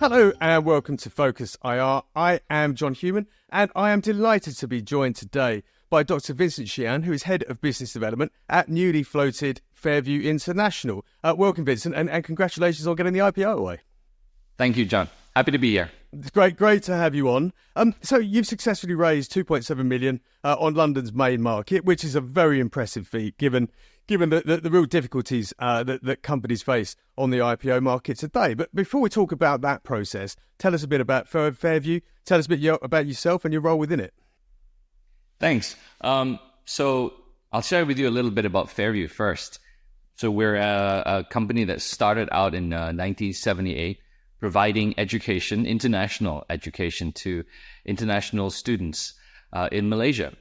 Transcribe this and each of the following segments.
Hello and welcome to Focus IR. I am John Human and I am delighted to be joined today by Dr Vincent Chian, who is Head of Business Development at newly floated Fairview International. Welcome, Vincent, and congratulations on getting the IPO away. Thank you, John. Happy to be here. It's great to have you on. So you've successfully raised 2.7 million on London's main market, which is a very impressive feat given the real difficulties that companies face on the IPO market today. But before we talk about that process, tell us a bit about Fairview. Tell us a bit about yourself and your role within it. Thanks. So I'll share with you a little bit about Fairview first. So we're a company that started out in 1978, providing education, international education to international students in Malaysia.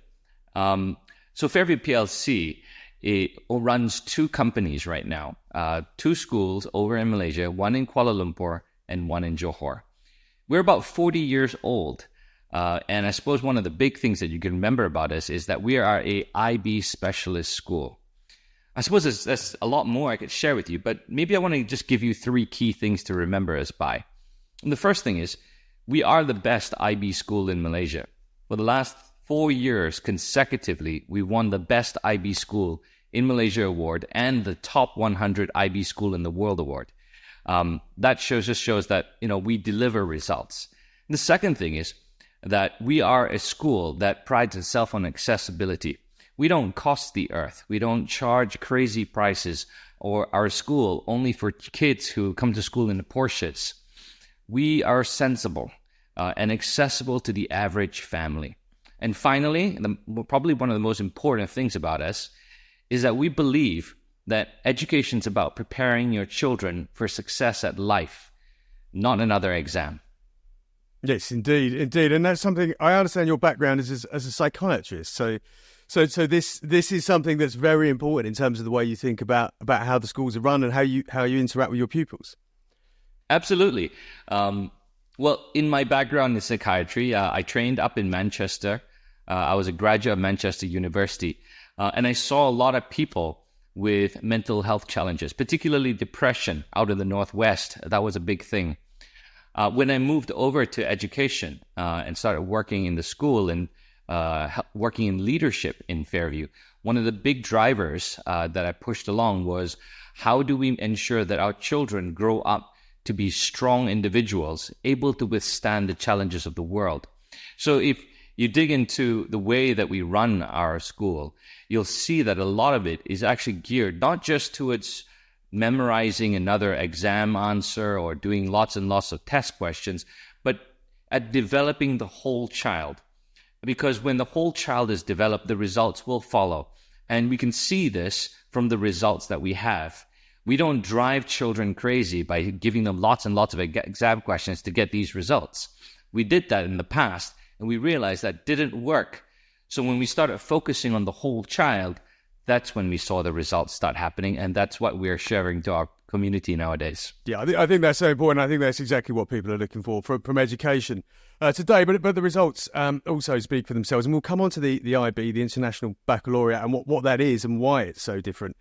So Fairview PLC, it runs two companies right now, two schools over in Malaysia, one in Kuala Lumpur and one in Johor. We're about 40 years old. And I suppose one of the big things that you can remember about us is that we are a IB specialist school. I suppose there's a lot more I could share with you, but maybe I want to just give you three key things to remember us by. And the first thing is, we are the best IB school in Malaysia. For the last 4 years consecutively, we won the Best IB School in Malaysia award and the Top 100 IB School in the World award. That just shows that we deliver results. And the second thing is that we are a school that prides itself on accessibility. We don't cost the earth. We don't charge crazy prices or our school only for kids who come to school in the Porsches. We are sensible and accessible to the average family. And finally, probably one of the most important things about us is that we believe that education is about preparing your children for success at life, not another exam. Yes, indeed. And that's something, I understand your background is as a psychologist. So this is something that's very important in terms of the way you think about how the schools are run and how you interact with your pupils. Absolutely. Well, in my background in psychiatry, I trained up in Manchester. I was a graduate of Manchester University, and I saw a lot of people with mental health challenges, particularly depression out in the Northwest. That was a big thing. When I moved over to education and started working in the school and working in leadership in Fairview, one of the big drivers that I pushed along was how do we ensure that our children grow up to be strong individuals, able to withstand the challenges of the world. So if you dig into the way that we run our school, you'll see that a lot of it is actually geared not just towards memorizing another exam answer or doing lots and lots of test questions, but at developing the whole child. Because when the whole child is developed, the results will follow. And we can see this from the results that we have. We don't drive children crazy by giving them lots and lots of exam questions to get these results. We did that in the past, and we realized that didn't work. So when we started focusing on the whole child, that's when we saw the results start happening, and that's what we're sharing to our community nowadays. Yeah, I think that's so important. I think that's exactly what people are looking for from education today. But the results also speak for themselves, and we'll come on to the IB, the International Baccalaureate, and what that is and why it's so different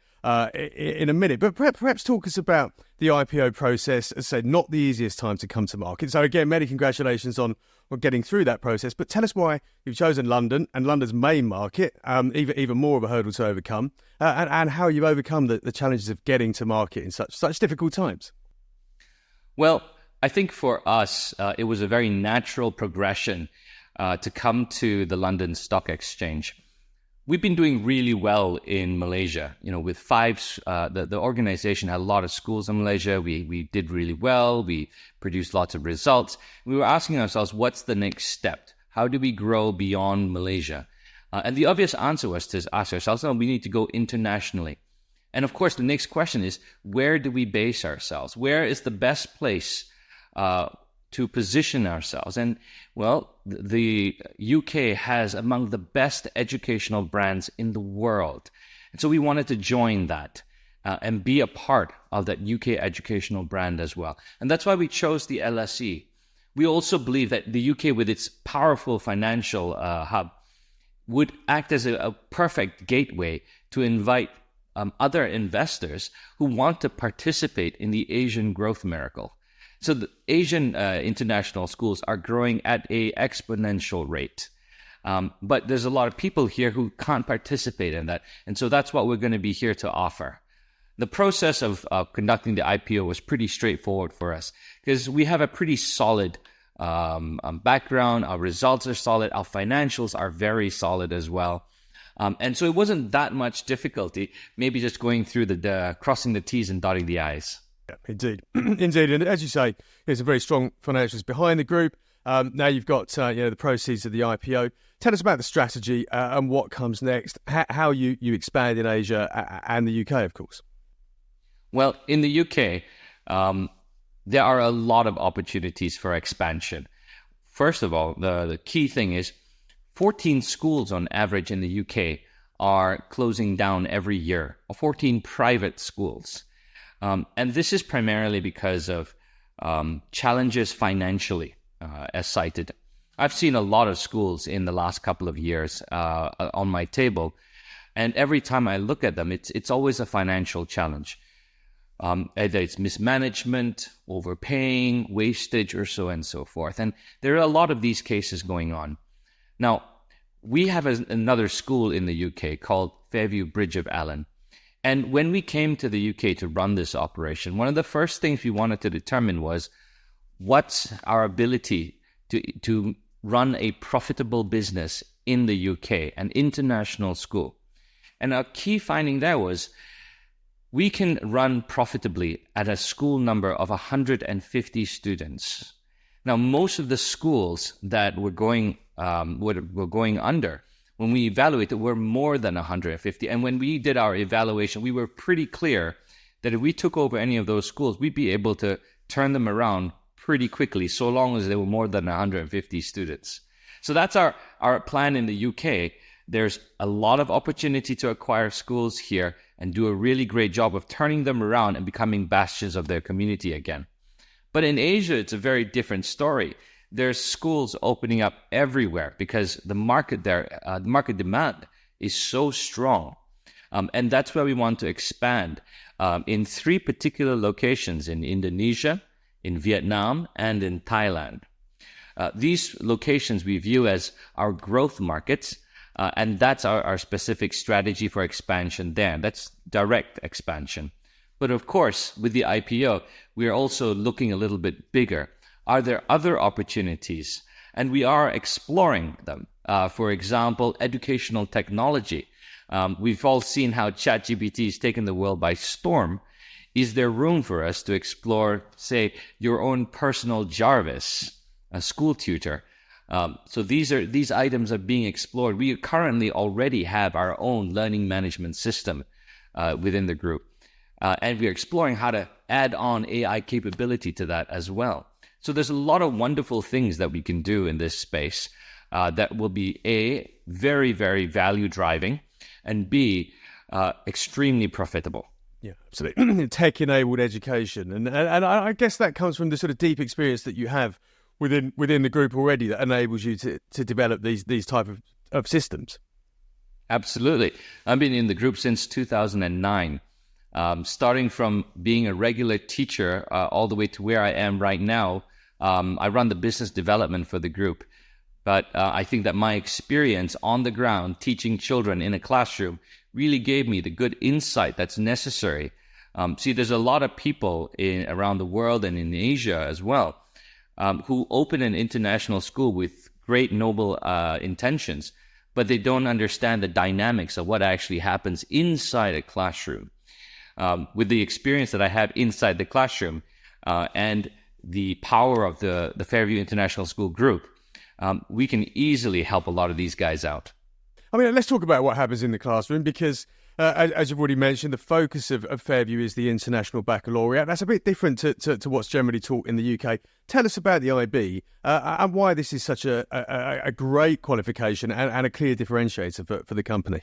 in a minute. But perhaps talk us about the IPO process. As I said, not the easiest time to come to market. So again, many congratulations on getting through that process. But tell us why you've chosen London and London's main market, even more of a hurdle to overcome, and how you've overcome the challenges of getting to market in such difficult times. Well, I think for us, it was a very natural progression to come to the London Stock Exchange. We've been doing really well in Malaysia. With the organization had a lot of schools in Malaysia. We did really well. We produced lots of results. We were asking ourselves, what's the next step? How do we grow beyond Malaysia? And the obvious answer was to ask ourselves, we need to go internationally. And of course, the next question is, where do we base ourselves? Where is the best place to position ourselves? And well, the UK has among the best educational brands in the world. And so we wanted to join that and be a part of that UK educational brand as well. And that's why we chose the LSE. We also believe that the UK, with its powerful financial hub, would act as a perfect gateway to invite other investors who want to participate in the Asian growth miracle. So the Asian international schools are growing at a exponential rate. But there's a lot of people here who can't participate in that. And so that's what we're going to be here to offer. The process of conducting the IPO was pretty straightforward for us because we have a pretty solid background. Our results are solid. Our financials are very solid as well. And so it wasn't that much difficulty, maybe just going through the crossing the T's and dotting the I's. Yeah, indeed. Indeed. And as you say, there's a very strong financials behind the group. Now you've got the proceeds of the IPO. Tell us about the strategy and what comes next, how you expand in Asia and the UK, of course. Well, in the UK, there are a lot of opportunities for expansion. First of all, the key thing is 14 schools on average in the UK are closing down every year, 14 private schools. And this is primarily because of challenges financially, as cited. I've seen a lot of schools in the last couple of years on my table, and every time I look at them, it's always a financial challenge. Either it's mismanagement, overpaying, wastage, or so and so forth. And there are a lot of these cases going on. Now, we have another school in the UK called Fairview Bridge of Allen. And when we came to the UK to run this operation, one of the first things we wanted to determine was what's our ability to run a profitable business in the UK, an international school. And our key finding there was we can run profitably at a school number of 150 students. Now, most of the schools that were going under, when we evaluated, were more than 150. And when we did our evaluation, we were pretty clear that if we took over any of those schools, we'd be able to turn them around pretty quickly, so long as they were more than 150 students. So that's our plan in the UK. There's a lot of opportunity to acquire schools here and do a really great job of turning them around and becoming bastions of their community again. But in Asia, it's a very different story. There's schools opening up everywhere because the market there, the market demand is so strong. And that's where we want to expand in 3 particular locations: in Indonesia, in Vietnam, and in Thailand. These locations we view as our growth markets, and that's our specific strategy for expansion there. That's direct expansion. But of course, with the IPO, we are also looking a little bit bigger. Are there other opportunities? And we are exploring them. For example, educational technology. We've all seen how ChatGPT has taken the world by storm. Is there room for us to explore, say, your own personal Jarvis, a school tutor? So these items are being explored. We currently already have our own learning management system within the group. And we're exploring how to add on AI capability to that as well. So there's a lot of wonderful things that we can do in this space that will be A, very, very value driving, and B, extremely profitable. Yeah, absolutely. Tech-enabled education. And I guess that comes from the sort of deep experience that you have within the group already that enables you to develop these type of systems. Absolutely. I've been in the group since 2009, starting from being a regular teacher all the way to where I am right now. I run the business development for the group. But I think that my experience on the ground teaching children in a classroom really gave me the good insight that's necessary. See, there's a lot of people around the world and in Asia as well who open an international school with great noble intentions, but they don't understand the dynamics of what actually happens inside a classroom. With the experience that I have inside the classroom and the power of the Fairview International School Group, we can easily help a lot of these guys out. I mean, let's talk about what happens in the classroom because, as you've already mentioned, the focus of Fairview is the International Baccalaureate. That's a bit different to what's generally taught in the UK. Tell us about the IB and why this is such a great qualification and a clear differentiator for the company.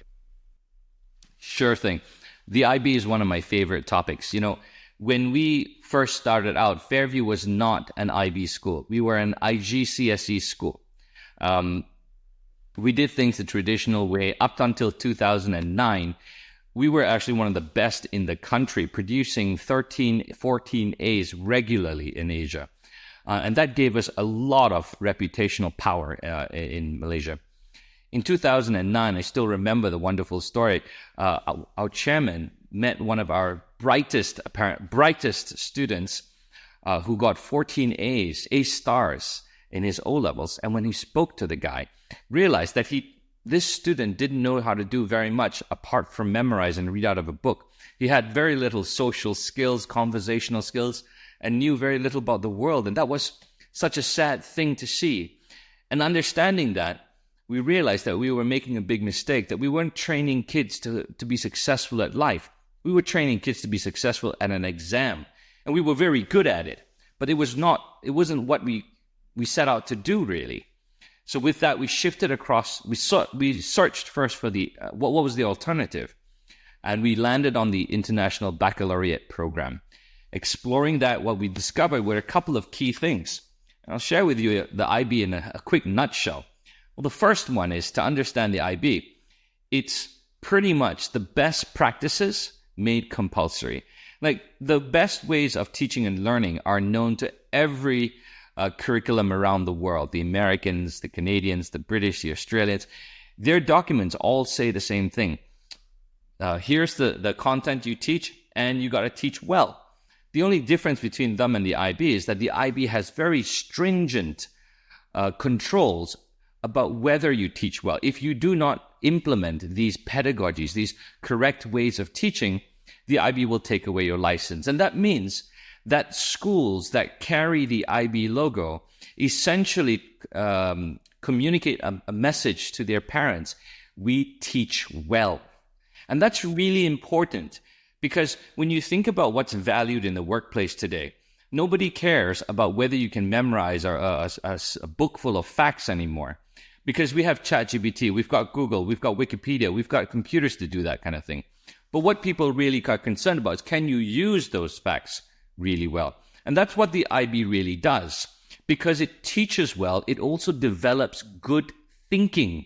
Sure thing. The IB is one of my favorite topics. You know, when we first started out, Fairview was not an IB school. We were an IGCSE school. We did things the traditional way up until 2009. we were actually one of the best in the country, producing 13, 14 A's regularly in Asia. And that gave us a lot of reputational power in Malaysia. In 2009, I still remember the wonderful story. Our chairman met one of our brightest students who got 14 A's, A stars in his O-levels. And when he spoke to the guy, realized that this student didn't know how to do very much apart from memorize and read out of a book. He had very little social skills, conversational skills, and knew very little about the world. And that was such a sad thing to see. And understanding that, we realized that we were making a big mistake, that we weren't training kids to be successful at life. We were training kids to be successful at an exam. And we were very good at it. But it wasn't what we set out to do, really. So with that, we shifted across. We searched first for what was the alternative. And we landed on the International Baccalaureate program. Exploring that, what we discovered were a couple of key things. And I'll share with you the IB in a quick nutshell. Well, the first one is to understand the IB. It's pretty much the best practices made compulsory. Like the best ways of teaching and learning are known to every curriculum around the world. The Americans, the Canadians, the British, the Australians. Their documents all say the same thing. Here's the content you teach, and you got to teach well. The only difference between them and the IB is that the IB has very stringent controls about whether you teach well. If you do not implement these pedagogies, these correct ways of teaching, the IB will take away your license. And that means that schools that carry the IB logo essentially communicate a message to their parents. We teach well. And that's really important. Because when you think about what's valued in the workplace today, nobody cares about whether you can memorize a book full of facts anymore. Because we have ChatGPT, we've got Google, we've got Wikipedia, we've got computers to do that kind of thing. But what people really are concerned about is, can you use those facts really well? And that's what the IB really does. Because it teaches well, it also develops good thinking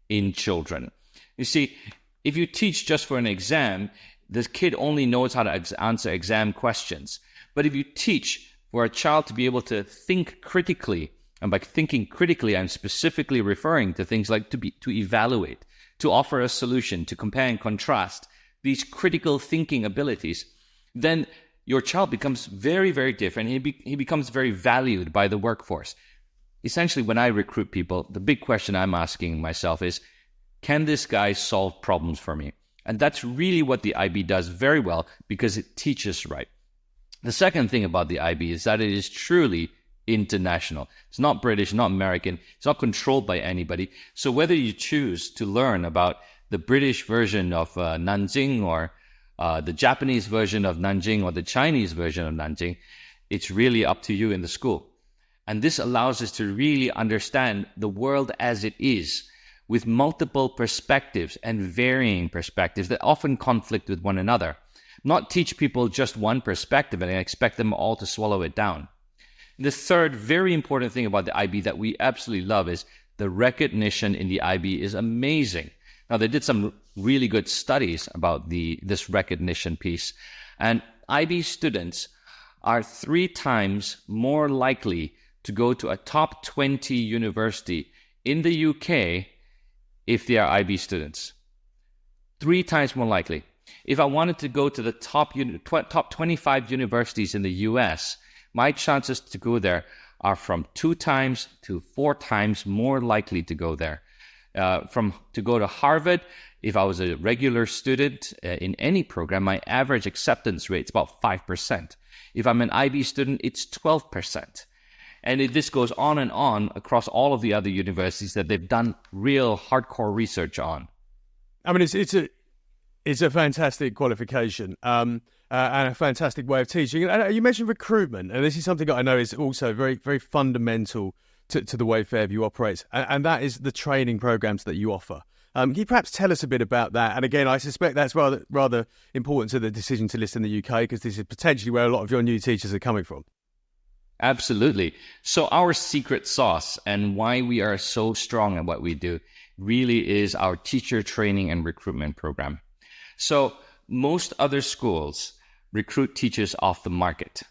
in children. You see, if you teach just for an exam, the kid only knows how to answer exam questions. But if you teach for a child to be able to think critically, and by thinking critically, I'm specifically referring to things like to evaluate, to offer a solution, to compare and contrast, these critical thinking abilities, then your child becomes very, very different. He becomes very valued by the workforce. Essentially, when I recruit people, the big question I'm asking myself is, can this guy solve problems for me? And that's really what the IB does very well, because it teaches right. The second thing about the IB is that it is truly international. It's not British, not American. It's not controlled by anybody. So whether you choose to learn about the British version of Nanjing, or the Japanese version of Nanjing, or the Chinese version of Nanjing, it's really up to you in the school. And this allows us to really understand the world as it is, with multiple perspectives and varying perspectives that often conflict with one another. Not teach people just one perspective and expect them all to swallow it down. The third very important thing about the IB that we absolutely love is the recognition in the IB is amazing. Now, they did some really good studies about this recognition piece. And IB students are 3 times more likely to go to a top 20 university in the UK if they are IB students. 3 times more likely. If I wanted to go to the top 25 universities in the US, my chances to go there are from 2 times to 4 times more likely to go there. To go to Harvard, if I was a regular student in any program, my average acceptance rate is about 5%. If I'm an IB student, it's 12%. And this goes on and on across all of the other universities that they've done real hardcore research on. I mean, it's a fantastic qualification and a fantastic way of teaching. And you mentioned recruitment, and this is something that I know is also very, very fundamental to the way Fairview operates, and that is the training programs that you offer. Can you perhaps tell us a bit about that? And again, I suspect that's rather important to the decision to list in the UK, because this is potentially where a lot of your new teachers are coming from. Absolutely. So our secret sauce and why we are so strong at what we do really is our teacher training and recruitment program. So most other schools recruit teachers off the market.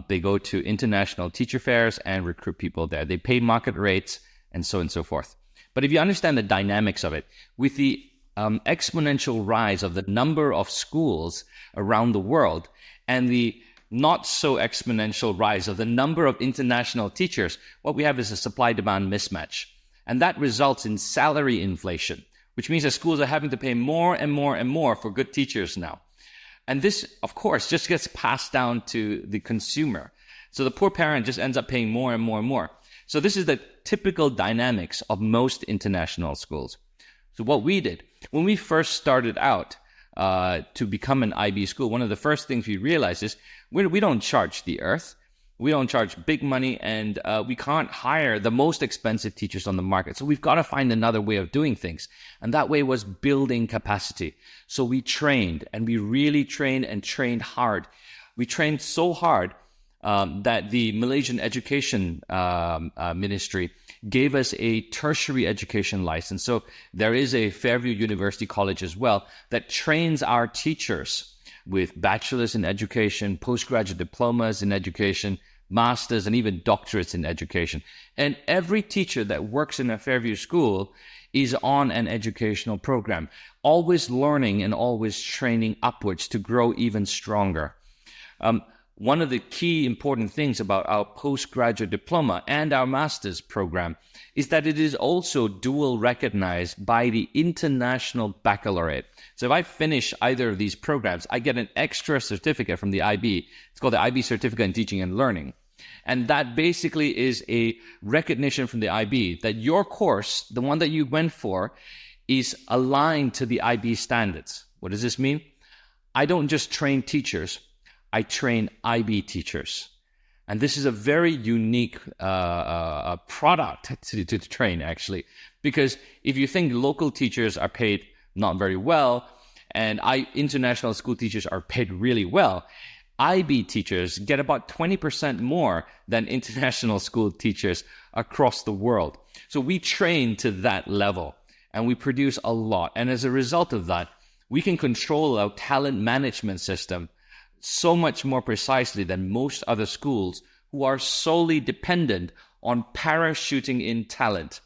They go to international teacher fairs and recruit people there. They pay market rates and so on and so forth. But if you understand the dynamics of it, with the exponential rise of the number of schools around the world and the not so exponential rise of the number of international teachers, what we have is a supply-demand mismatch. And that results in salary inflation, which means that schools are having to pay more and more and more for good teachers now. And this, of course, just gets passed down to the consumer. So the poor parent just ends up paying more and more and more. So this is the typical dynamics of most international schools. So what we did, when we first started out to become an IB school, one of the first things we realized is we don't charge the earth. We don't charge big money, and we can't hire the most expensive teachers on the market. So we've got to find another way of doing things. And that way was building capacity. So we trained, and we really trained and trained hard. We trained so hard that the Malaysian Education Ministry gave us a tertiary education license. So there is a Fairview University College as well that trains our teachers with bachelor's in education, postgraduate diplomas in education, masters, and even doctorates in education. And every teacher that works in a Fairview school is on an educational program, always learning and always training upwards to grow even stronger. One of the key important things about our postgraduate diploma and our master's program is that it is also dual recognized by the International Baccalaureate. So if I finish either of these programs, I get an extra certificate from the IB. It's called the IB Certificate in Teaching and Learning. And that basically is a recognition from the IB that your course, the one that you went for, is aligned to the IB standards. What does this mean? I don't just train teachers, I train IB teachers. And this is a very unique product to train, actually. Because if you think local teachers are paid not very well, and international school teachers are paid really well, IB teachers get about 20% more than international school teachers across the world. So we train to that level, and we produce a lot. And as a result of that, we can control our talent management system so much more precisely than most other schools who are solely dependent on parachuting in talent.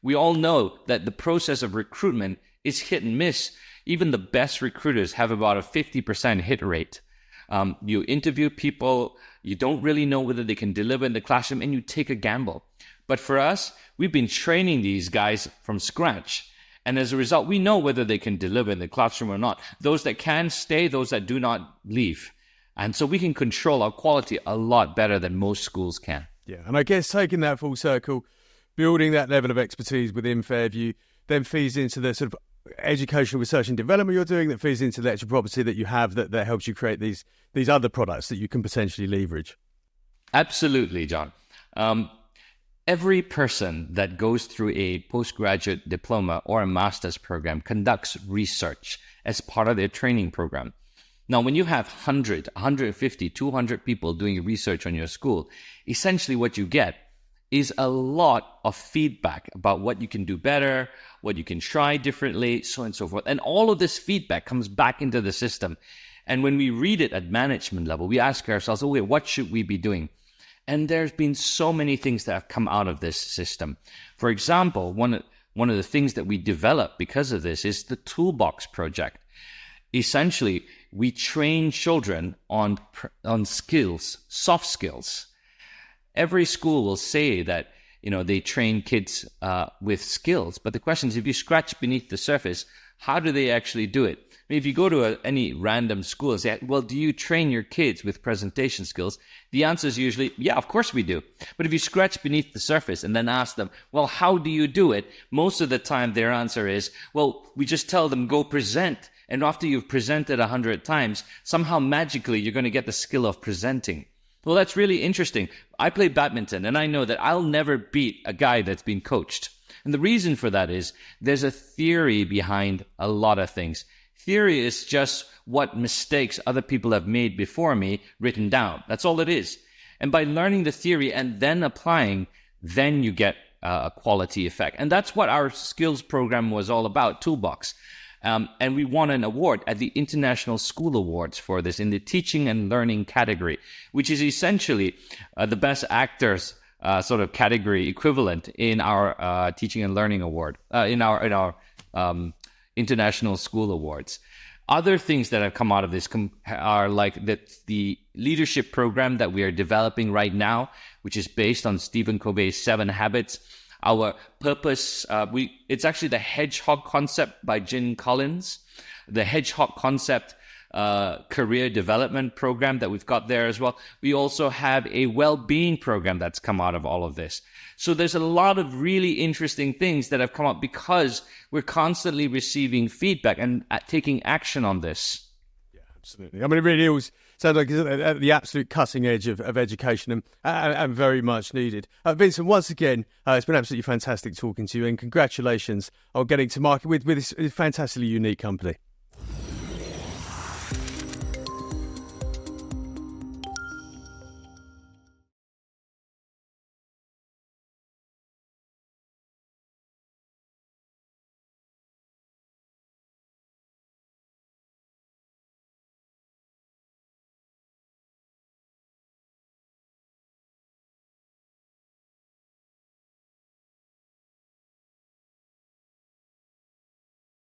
We all know that the process of recruitment is hit and miss. Even the best recruiters have about a 50% hit rate. You interview people, you don't really know whether they can deliver in the classroom, and you take a gamble. But for us, we've been training these guys from scratch. And as a result, we know whether they can deliver in the classroom or not. Those that can stay, those that do not leave. And so we can control our quality a lot better than most schools can. Yeah, and I guess taking that full circle, building that level of expertise within Fairview, then feeds into the sort of educational research and development you're doing, that feeds into the intellectual property that you have that helps you create these other products that you can potentially leverage. Absolutely, John. Every person that goes through a postgraduate diploma or a master's program conducts research as part of their training program. Now, when you have 100, 150, 200 people doing research on your school, essentially what you get is a lot of feedback about what you can do better, what you can try differently, so on and so forth. And all of this feedback comes back into the system. And when we read it at management level, we ask ourselves, okay, what should we be doing? And there's been so many things that have come out of this system. For example, one of the things that we developed because of this is the Toolbox Project. Essentially, we train children on skills, soft skills. Every school will say that, they train kids with skills. But the question is, if you scratch beneath the surface, how do they actually do it? If you go to any random school and say, well, do you train your kids with presentation skills? The answer is usually, yeah, of course we do. But if you scratch beneath the surface and then ask them, well, how do you do it? Most of the time their answer is, well, we just tell them, go present. And after you've presented 100 times, somehow magically you're going to get the skill of presenting. Well, that's really interesting. I play badminton, and I know that I'll never beat a guy that's been coached. And the reason for that is there's a theory behind a lot of things. Theory is just what mistakes other people have made before me written down. That's all it is. And by learning the theory and then applying, then you get a quality effect. And that's what our skills program was all about, Toolbox. And we won an award at the International School Awards for this in the teaching and learning category, which is essentially the best actors sort of category equivalent in our teaching and learning award, in our International School Awards. Other things that have come out of this are like the leadership program that we are developing right now, which is based on Stephen Covey's 7 Habits. Our purpose, it's actually the hedgehog concept by Jim Collins, the hedgehog concept career development program that we've got there as well. We also have a well-being program that's come out of all of this. So there's a lot of really interesting things that have come up because we're constantly receiving feedback and taking action on this. Yeah, absolutely. I mean, it really always sounds like it's at the absolute cutting edge of education and very much needed. Vincent, once again, it's been absolutely fantastic talking to you, and congratulations on getting to market with this fantastically unique company.